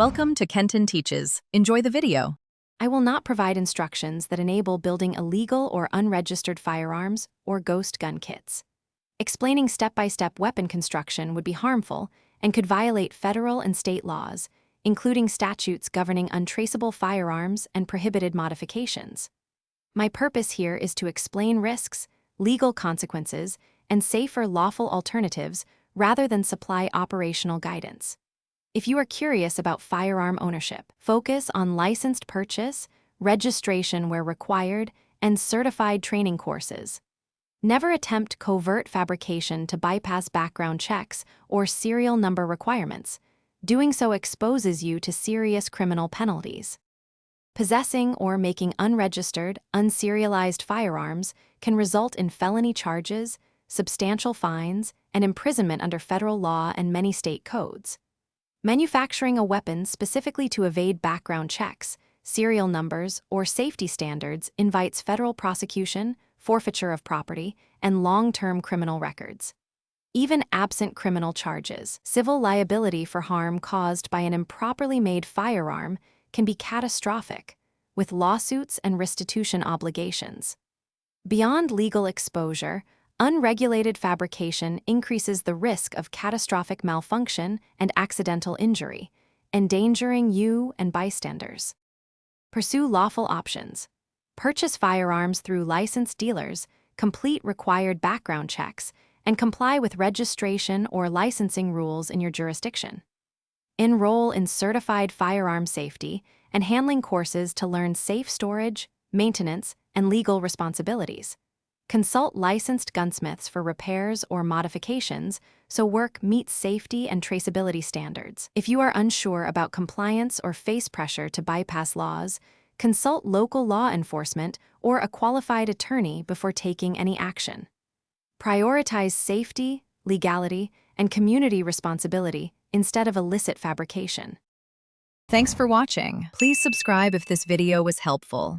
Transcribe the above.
Welcome to Kenton Teaches. Enjoy the video. I will not provide instructions that enable building illegal or unregistered firearms or ghost gun kits. Explaining step-by-step weapon construction would be harmful and could violate federal and state laws, including statutes governing untraceable firearms and prohibited modifications. My purpose here is to explain risks, legal consequences, and safer lawful alternatives rather than supply operational guidance. If you are curious about firearm ownership, focus on licensed purchase, registration where required, and certified training courses. Never attempt covert fabrication to bypass background checks or serial number requirements. Doing so exposes you to serious criminal penalties. Possessing or making unregistered, unserialized firearms can result in felony charges, substantial fines, and imprisonment under federal law and many state codes. Manufacturing a weapon specifically to evade background checks, serial numbers, or safety standards invites federal prosecution, forfeiture of property, and long-term criminal records. Even absent criminal charges, civil liability for harm caused by an improperly made firearm can be catastrophic, with lawsuits and restitution obligations. Beyond legal exposure, unregulated fabrication increases the risk of catastrophic malfunction and accidental injury, endangering you and bystanders. Pursue lawful options. Purchase firearms through licensed dealers, complete required background checks, and comply with registration or licensing rules in your jurisdiction. Enroll in certified firearm safety and handling courses to learn safe storage, maintenance, and legal responsibilities. Consult licensed gunsmiths for repairs or modifications so work meets safety and traceability standards. If you are unsure about compliance or face pressure to bypass laws, consult local law enforcement or a qualified attorney before taking any action. Prioritize safety, legality, and community responsibility instead of illicit fabrication. Thanks for watching. Please subscribe if this video was helpful.